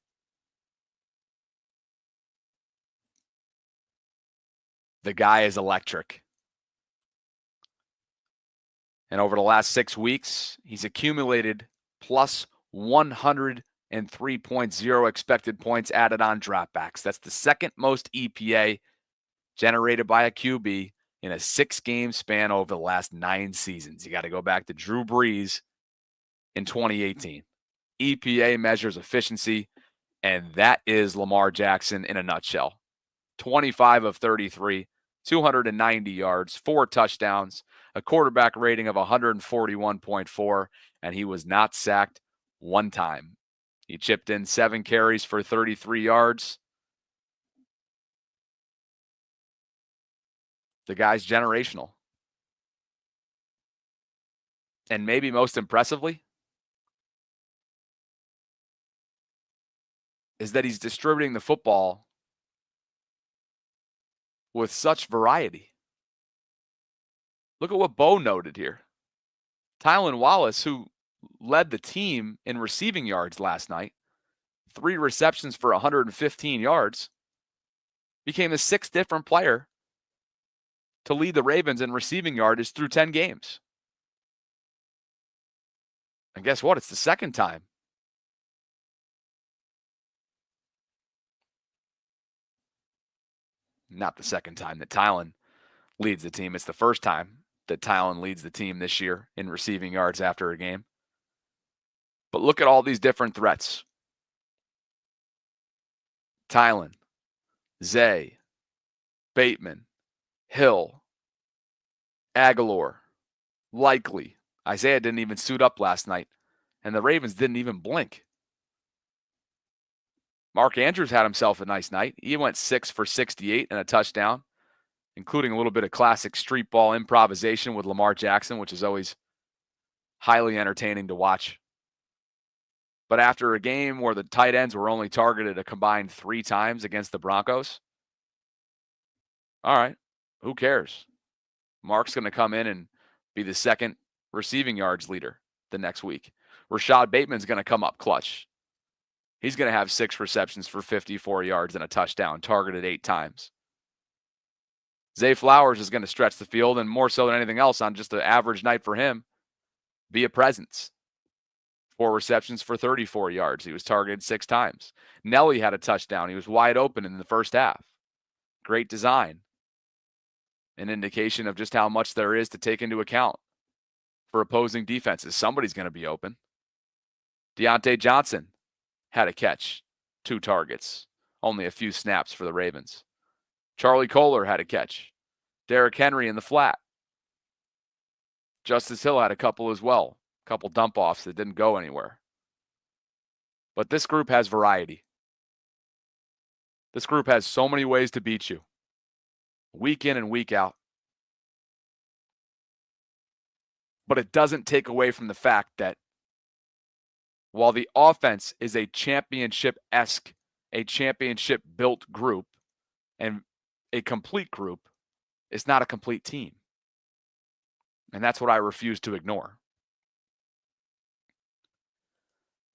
The guy is electric. And over the last 6 weeks, he's accumulated plus 103.0 expected points added on dropbacks. That's the second most EPA generated by a QB in a 6-game span over the last 9 seasons. You got to go back to Drew Brees in 2018. EPA measures efficiency, and that is Lamar Jackson in a nutshell. 25 of 33, 290 yards, 4 touchdowns, a quarterback rating of 141.4, and he was not sacked one time. He chipped in 7 carries for 33 yards. The guy's generational. And maybe most impressively is that he's distributing the football with such variety. Look at what Bo noted here. Tylan Wallace, who led the team in receiving yards last night, 3 receptions for 115 yards, became the 6th different player to lead the Ravens in receiving yardage through 10 games. And guess what? It's the second time. not the second time that Tylen leads the team. It's the first time that Tylen leads the team this year in receiving yards after a game. But look at all these different threats. Tylen, Zay, Bateman, Hill, Aguilar, Likely. Isaiah didn't even suit up last night, and the Ravens didn't even blink. Mark Andrews had himself a nice night. He went 6 for 68 and a touchdown, including a little bit of classic street ball improvisation with Lamar Jackson, which is always highly entertaining to watch. But after a game where the tight ends were only targeted a combined 3 times against the Broncos, all right, who cares? Mark's going to come in and be the second receiving yards leader the next week. Rashad Bateman's going to come up clutch. He's going to have 6 receptions for 54 yards and a touchdown, targeted 8 times. Zay Flowers is going to stretch the field, and more so than anything else on just an average night for him, be a presence. 4 receptions for 34 yards. He was targeted 6 times. Nelly had a touchdown. He was wide open in the first half. Great design. An indication of just how much there is to take into account for opposing defenses. Somebody's going to be open. Deontay Johnson had a catch, 2 targets, only a few snaps for the Ravens. Charlie Kohler had a catch. Derrick Henry in the flat. Justice Hill had a couple as well. A couple dump-offs that didn't go anywhere. But this group has variety. This group has so many ways to beat you, week in and week out. But it doesn't take away from the fact that while the offense is a championship-esque, a championship-built group, and a complete group, it's not a complete team. And that's what I refuse to ignore.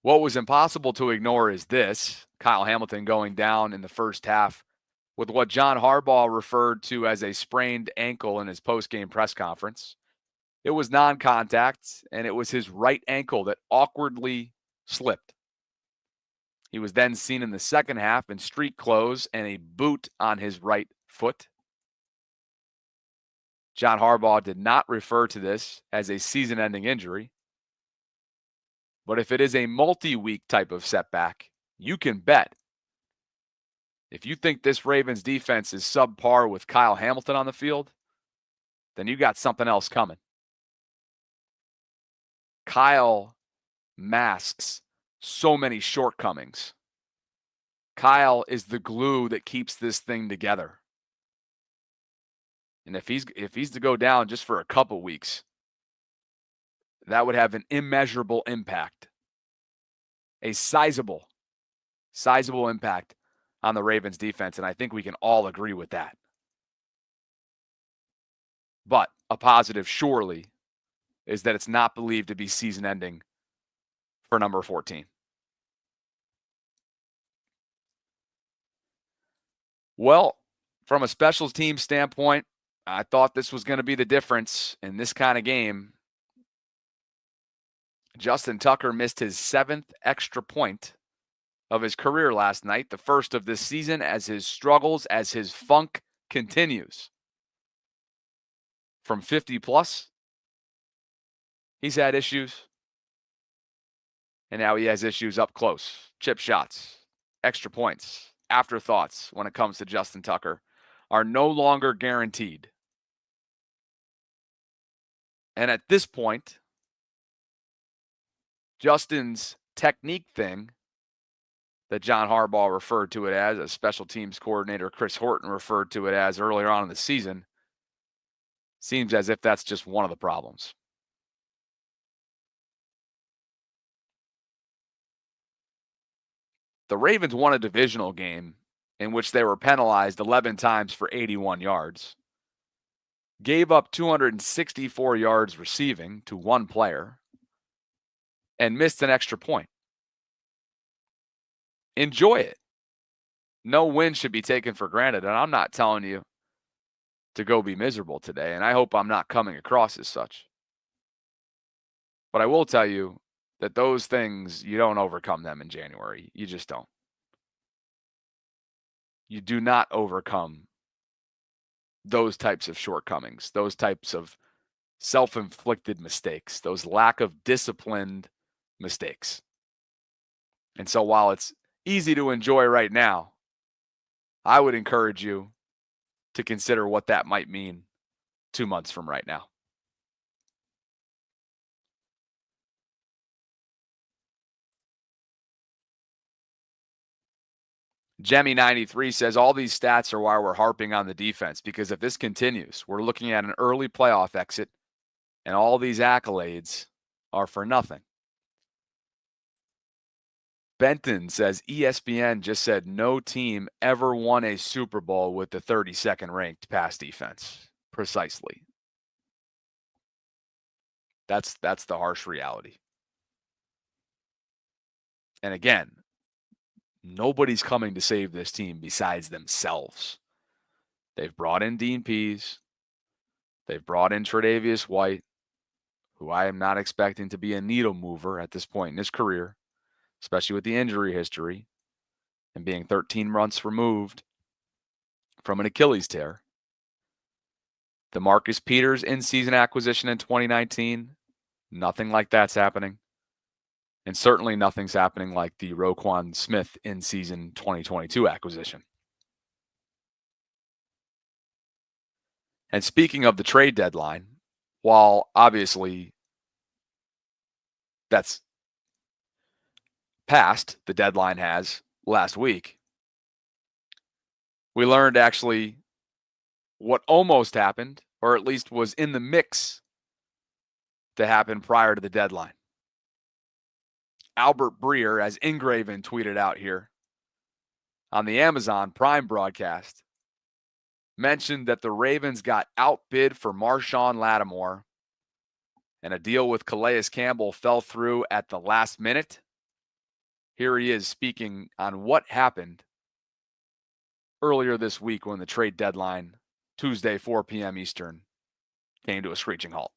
What was impossible to ignore is this: Kyle Hamilton going down in the first half with what John Harbaugh referred to as a sprained ankle in his post-game press conference. It was non-contact, and it was his right ankle that awkwardly slipped. He was then seen in the second half in street clothes and a boot on his right foot. John Harbaugh did not refer to this as a season-ending injury. But if it is a multi-week type of setback, you can bet if you think this Ravens defense is subpar with Kyle Hamilton on the field, then you got something else coming. Kyle masks so many shortcomings. Kyle is the glue that keeps this thing together. And if he's to go down just for a couple weeks, that would have an immeasurable impact. A sizable impact on the Ravens defense, and I think we can all agree with that. But a positive, surely, is that it's not believed to be season-ending for number 14. Well, from a special team standpoint, I thought this was going to be the difference in this kind of game. Justin Tucker missed his 7th extra point of his career last night, the first of this season, as his struggles, as his funk continues. From 50-plus, he's had issues. And now he has issues up close. Chip shots, extra points, afterthoughts when it comes to Justin Tucker are no longer guaranteed. And at this point, Justin's technique thing that John Harbaugh referred to it as special teams coordinator Chris Horton referred to it as earlier on in the season, seems as if that's just one of the problems. The Ravens won a divisional game in which they were penalized 11 times for 81 yards, gave up 264 yards receiving to one player, and missed an extra point. Enjoy it. No win should be taken for granted, and I'm not telling you to go be miserable today, and I hope I'm not coming across as such. But I will tell you that those things, you don't overcome them in January. You just don't. You do not overcome those types of shortcomings, those types of self-inflicted mistakes, those lack of disciplined mistakes. And so while it's easy to enjoy right now, I would encourage you to consider what that might mean 2 months from right now. Jemmy93 says all these stats are why we're harping on the defense, because if this continues, we're looking at an early playoff exit and all these accolades are for nothing. Benton says ESPN just said no team ever won a Super Bowl with the 32nd ranked pass defense. Precisely. That's the harsh reality. And again, nobody's coming to save this team besides themselves. They've brought in Dean Pease. They've brought in Tre'Davious White, who I am not expecting to be a needle mover at this point in his career, especially with the injury history and being 13 months removed from an Achilles tear. The Marcus Peters in-season acquisition in 2019, nothing like that's happening. And certainly nothing's happening like the Roquan Smith in-season 2022 acquisition. And speaking of the trade deadline, while obviously that's passed, the deadline has last week, we learned actually what almost happened, or at least was in the mix to happen prior to the deadline. Albert Breer, as Ingraven tweeted out here on the Amazon Prime broadcast, mentioned that the Ravens got outbid for Marshawn Lattimore and a deal with Calais Campbell fell through at the last minute. Here he is speaking on what happened earlier this week when the trade deadline, Tuesday, 4 p.m. Eastern, came to a screeching halt.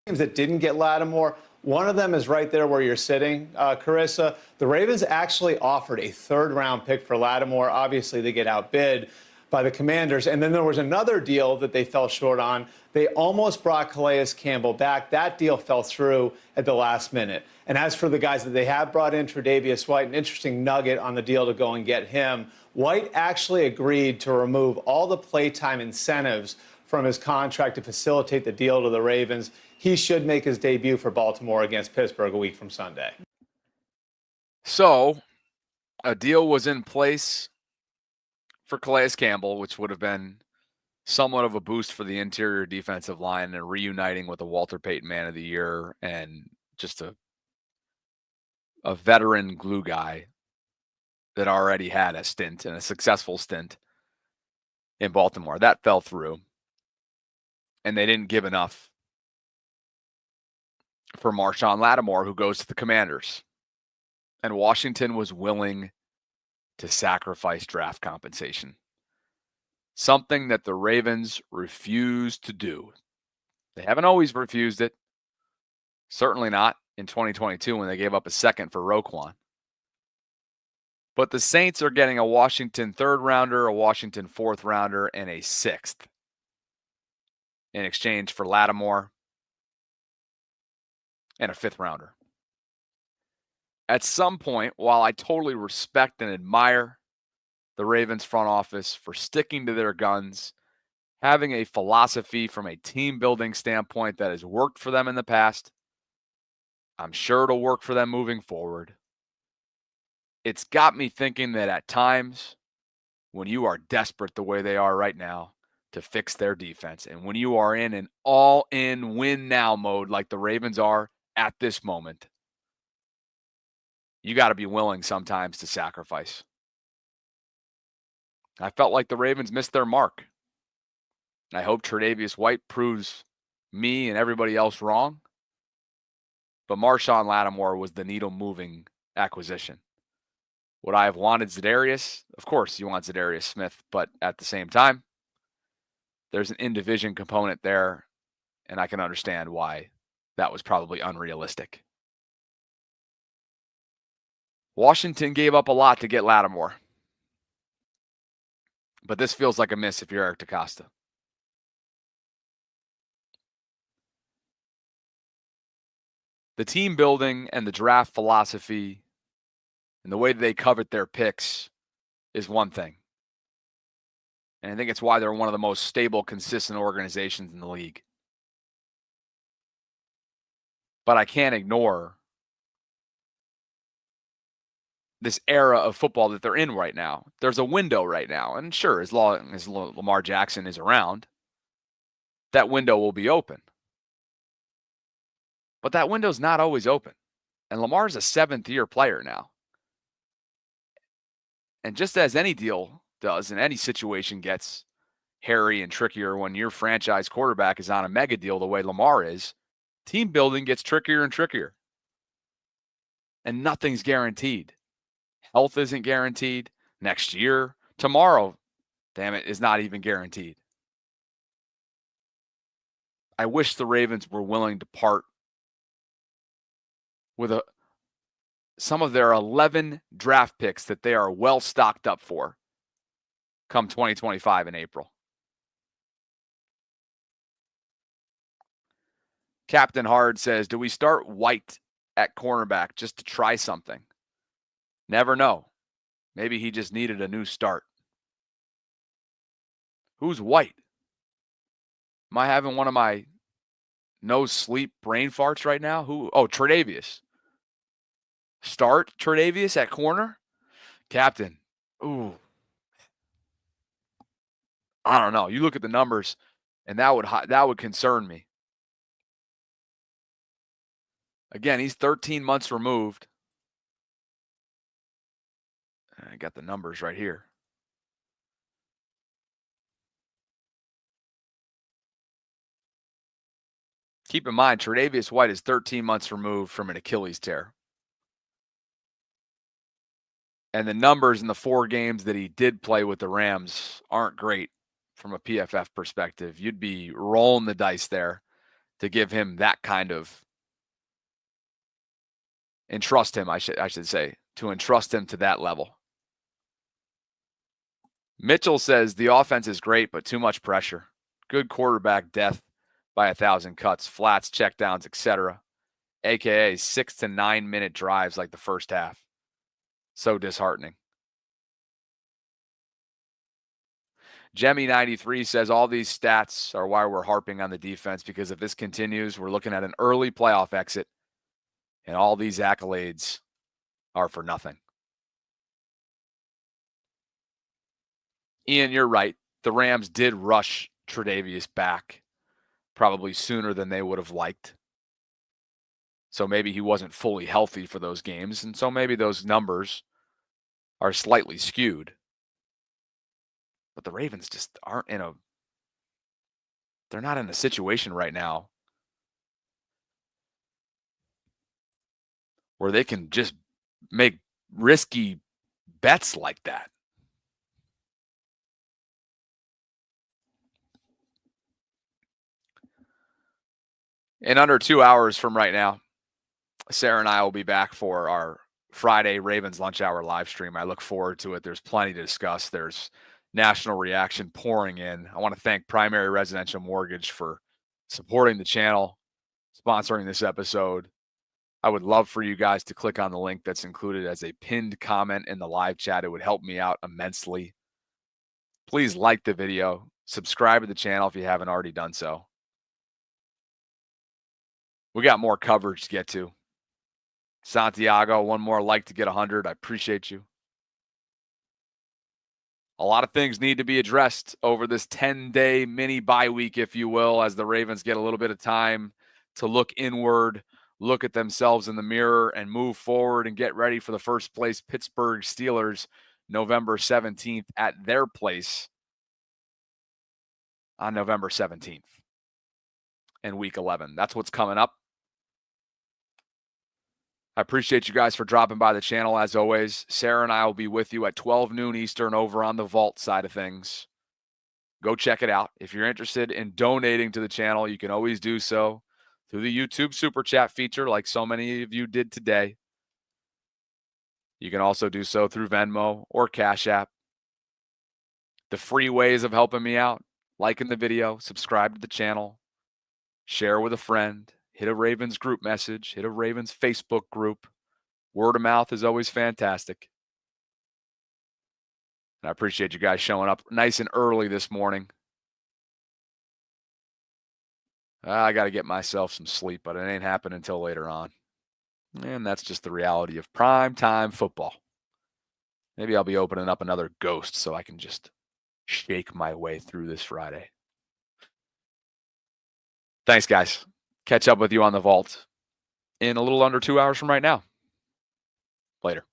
Teams that didn't get Lattimore, one of them is right there where you're sitting, Carissa. The Ravens actually offered a third-round pick for Lattimore. Obviously, they get outbid by the Commanders. And then there was another deal that they fell short on. They almost brought Calais Campbell back. That deal fell through at the last minute. And as for the guys that they have brought in, Tre'Davious White, an interesting nugget on the deal to go and get him. White actually agreed to remove all the playtime incentives from his contract to facilitate the deal to the Ravens. He should make his debut for Baltimore against Pittsburgh a week from Sunday. So a deal was in place for Calais Campbell, which would have been somewhat of a boost for the interior defensive line and reuniting with a Walter Payton Man of the Year and just a veteran glue guy that already had a stint and a successful stint in Baltimore. That fell through, and they didn't give enough for Marshawn Lattimore, who goes to the Commanders. And Washington was willing to sacrifice draft compensation, something that the Ravens refused to do. They haven't always refused it. Certainly not in 2022 when they gave up a second for Roquan. But the Saints are getting a Washington third rounder, a Washington fourth rounder, and a sixth in exchange for Lattimore and a fifth rounder. At some point, while I totally respect and admire the Ravens front office for sticking to their guns, having a philosophy from a team building standpoint that has worked for them in the past, I'm sure it'll work for them moving forward. It's got me thinking that at times, when you are desperate the way they are right now to fix their defense, and when you are in an all-in win-now mode like the Ravens are at this moment, you got to be willing sometimes to sacrifice. I felt like the Ravens missed their mark. I hope Tre'Davious White proves me and everybody else wrong. But Marshawn Lattimore was the needle-moving acquisition. Would I have wanted Zadarius? Of course you want Zadarius Smith, but at the same time, there's an in-division component there, and I can understand why that was probably unrealistic. Washington gave up a lot to get Lattimore. But this feels like a miss if you're Eric DeCosta. the team building and the draft philosophy and the way that they covet their picks is one thing. And I think it's why they're one of the most stable, consistent organizations in the league. But I can't ignore this era of football that they're in right now. There's a window right now. And sure, as long as Lamar Jackson is around, that window will be open. But that window's not always open. And Lamar's a seventh-year player now. And just as any deal does and any situation gets hairy and trickier when your franchise quarterback is on a mega deal the way Lamar is, team building gets trickier and trickier. And nothing's guaranteed. Health isn't guaranteed. Next year, tomorrow, damn it, is not even guaranteed. I wish the Ravens were willing to part with some of their 11 draft picks that they are well stocked up for come 2025 in April. Captain Hard says, do we start White at cornerback just to try something? Never know. Maybe he just needed a new start. Who's White? Am I having one of my no sleep brain farts right now? Who? Oh, Tre'Davious. Start Tre'Davious at corner? Captain. Ooh. I don't know. You look at the numbers, and that would concern me. Again, he's 13 months removed. I got the numbers right here. Keep in mind, Tre'Davious White is 13 months removed from an Achilles tear. And the numbers in the 4 games that he did play with the Rams aren't great from a PFF perspective. You'd be rolling the dice there to give him that kind of entrust him, I should say, to entrust him to that level. Mitchell says the offense is great, but too much pressure. Good quarterback death by 1,000 cuts, flats, checkdowns, etc. AKA 6 to 9 minute drives like the first half. So disheartening. Jemmy93 says all these stats are why we're harping on the defense, because if this continues, we're looking at an early playoff exit, and all these accolades are for nothing. Ian, you're right. The Rams did rush Tre'Davious back probably sooner than they would have liked. So maybe he wasn't fully healthy for those games, and so maybe those numbers are slightly skewed. But the Ravens just aren't they're not in a situation right now where they can just make risky bets like that. In under 2 hours from right now, Sarah and I will be back for our Friday Ravens lunch hour live stream. I look forward to it. There's plenty to discuss. There's national reaction pouring in. I want to thank Primary Residential Mortgage for supporting the channel, sponsoring this episode. I would love for you guys to click on the link that's included as a pinned comment in the live chat. It would help me out immensely. Please like the video, subscribe to the channel if you haven't already done so. We got more coverage to get to. Santiago, one more like to get 100. I appreciate you. A lot of things need to be addressed over this 10-day mini bye week, if you will, as the Ravens get a little bit of time to look inward, look at themselves in the mirror, and move forward and get ready for the first place Pittsburgh Steelers November 17th at their place on November 17th in week 11. That's what's coming up. I appreciate you guys for dropping by the channel as always. Sarah and I will be with you at 12 noon Eastern over on the Vault side of things. Go check it out. If you're interested in donating to the channel, you can always do so through the YouTube Super Chat feature like so many of you did today. You can also do so through Venmo or Cash App. The free ways of helping me out: liking the video, subscribe to the channel, share with a friend, hit a Ravens group message, hit a Ravens Facebook group. Word of mouth is always fantastic. And I appreciate you guys showing up nice and early this morning. I got to get myself some sleep, but it ain't happening until later on. And that's just the reality of prime time football. Maybe I'll be opening up another Ghost so I can just shake my way through this Friday. Thanks, guys. Catch up with you on the vault in a little under 2 hours from right now. Later.